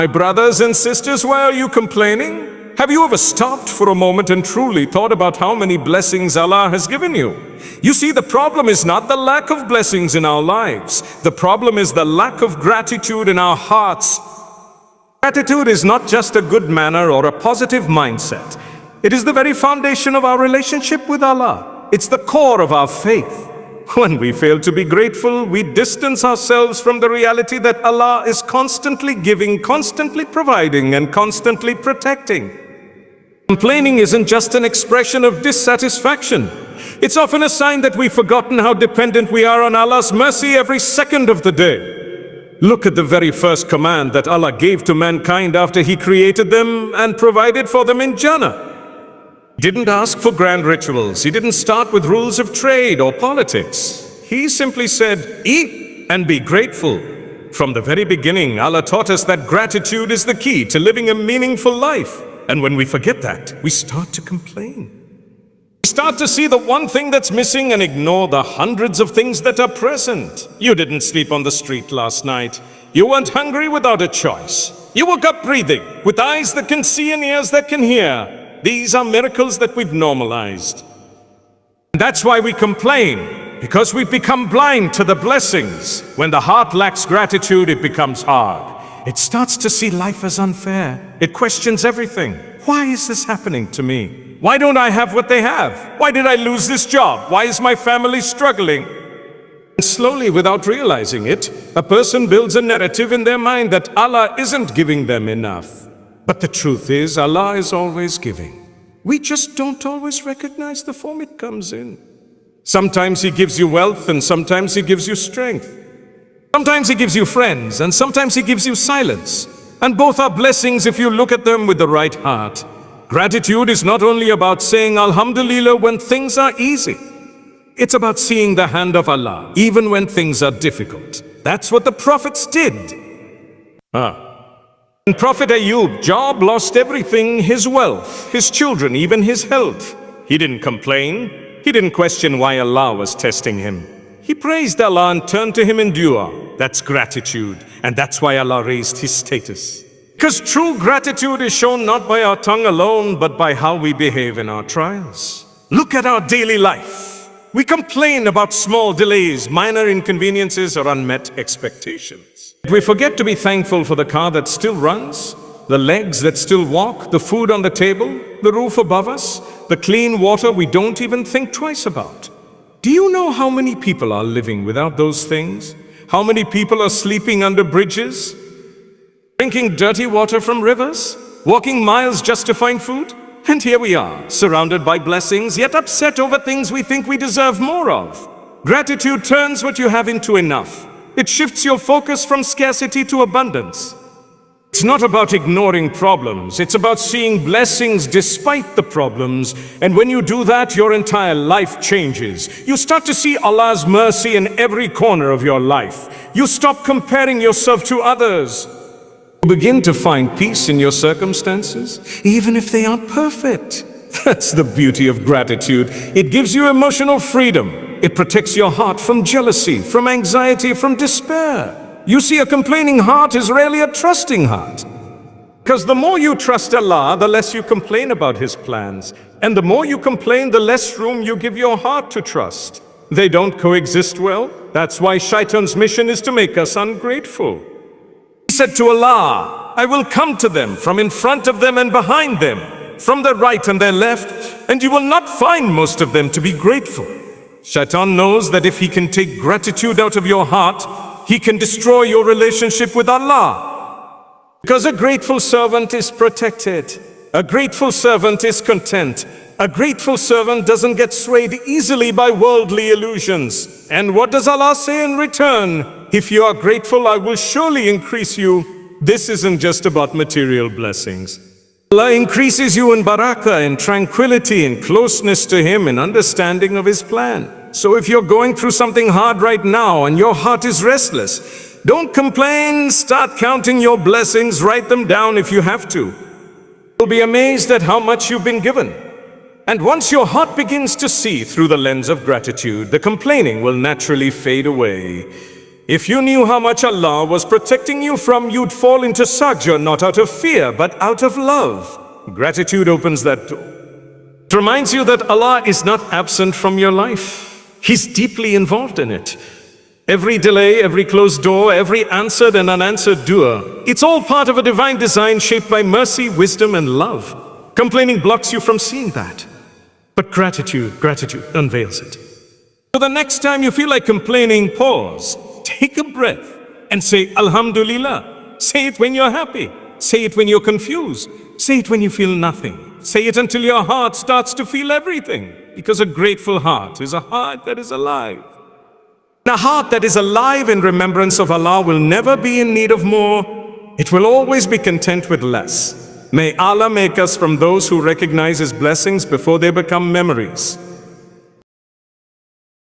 My brothers and sisters, why are you complaining? Have you ever stopped for a moment and truly thought about how many blessings Allah has given you? You see, the problem is not the lack of blessings in our lives. The problem is the lack of gratitude in our hearts. Gratitude is not just a good manner or a positive mindset. It is the very foundation of our relationship with Allah. It's the core of our faith. When we fail to be grateful, we distance ourselves from the reality that Allah is constantly giving, constantly providing, and constantly protecting. Complaining isn't just an expression of dissatisfaction. It's often a sign that we've forgotten how dependent we are on Allah's mercy every second of the day. Look at the very first command that Allah gave to mankind after He created them and provided for them in Jannah. He didn't ask for grand rituals. He didn't start with rules of trade or politics. He simply said, eat and be grateful. From the very beginning, Allah taught us that gratitude is the key to living a meaningful life. And when we forget that, we start to complain. We start to see the one thing that's missing and ignore the hundreds of things that are present. You didn't sleep on the street last night. You weren't hungry without a choice. You woke up breathing, with eyes that can see and ears that can hear. These are miracles that we've normalized. And that's why we complain, because we've become blind to the blessings. When the heart lacks gratitude, it becomes hard. It starts to see life as unfair. It questions everything. Why is this happening to me? Why don't I have what they have? Why did I lose this job? Why is my family struggling? And slowly, without realizing it, a person builds a narrative in their mind that Allah isn't giving them enough. But the truth is, Allah is always giving. We just don't always recognize the form it comes in. Sometimes He gives you wealth, and sometimes He gives you strength. Sometimes He gives you friends, and sometimes He gives you silence. And both are blessings if you look at them with the right heart. Gratitude is not only about saying Alhamdulillah when things are easy. It's about seeing the hand of Allah, even when things are difficult. That's what the prophets did. When Prophet Ayub, Job lost everything, his wealth, his children, even his health. He didn't complain. He didn't question why Allah was testing him. He praised Allah and turned to Him in dua. That's gratitude, and that's why Allah raised his status. Because true gratitude is shown not by our tongue alone, but by how we behave in our trials. Look at our daily life. We complain about small delays, minor inconveniences, or unmet expectations. We forget to be thankful for the car that still runs, the legs that still walk, the food on the table, the roof above us, the clean water we don't even think twice about. Do you know how many people are living without those things? How many people are sleeping under bridges? Drinking dirty water from rivers? Walking miles just to find food? And here we are, surrounded by blessings, yet upset over things we think we deserve more of. Gratitude turns what you have into enough. It shifts your focus from scarcity to abundance. It's not about ignoring problems. It's about seeing blessings despite the problems. And when you do that, your entire life changes. You start to see Allah's mercy in every corner of your life. You stop comparing yourself to others. You begin to find peace in your circumstances, even if they aren't perfect. That's the beauty of gratitude. It gives you emotional freedom. It protects your heart from jealousy, from anxiety, from despair. You see, a complaining heart is rarely a trusting heart. Because the more you trust Allah, the less you complain about His plans. And the more you complain, the less room you give your heart to trust. They don't coexist well. That's why Shaitan's mission is to make us ungrateful. He said to Allah, I will come to them from in front of them and behind them, from their right and their left, and you will not find most of them to be grateful. Shaitan knows that if he can take gratitude out of your heart, he can destroy your relationship with Allah. Because a grateful servant is protected. A grateful servant is content. A grateful servant doesn't get swayed easily by worldly illusions. And what does Allah say in return? If you are grateful, I will surely increase you. This isn't just about material blessings. Allah increases you in barakah, in tranquility, in closeness to Him, in understanding of His plan. So if you're going through something hard right now and your heart is restless, don't complain, start counting your blessings, write them down if you have to. You'll be amazed at how much you've been given. And once your heart begins to see through the lens of gratitude, the complaining will naturally fade away. If you knew how much Allah was protecting you from, you'd fall into sajda not out of fear, but out of love. Gratitude opens that door. It reminds you that Allah is not absent from your life. He's deeply involved in it. Every delay, every closed door, every answered and unanswered dua, it's all part of a divine design shaped by mercy, wisdom, and love. Complaining blocks you from seeing that. But gratitude unveils it. So the next time you feel like complaining, pause, take a breath, and say, Alhamdulillah. Say it when you're happy. Say it when you're confused. Say it when you feel nothing. Say it until your heart starts to feel everything. Because a grateful heart is a heart that is alive. And a heart that is alive in remembrance of Allah will never be in need of more. It will always be content with less. May Allah make us from those who recognize His blessings before they become memories.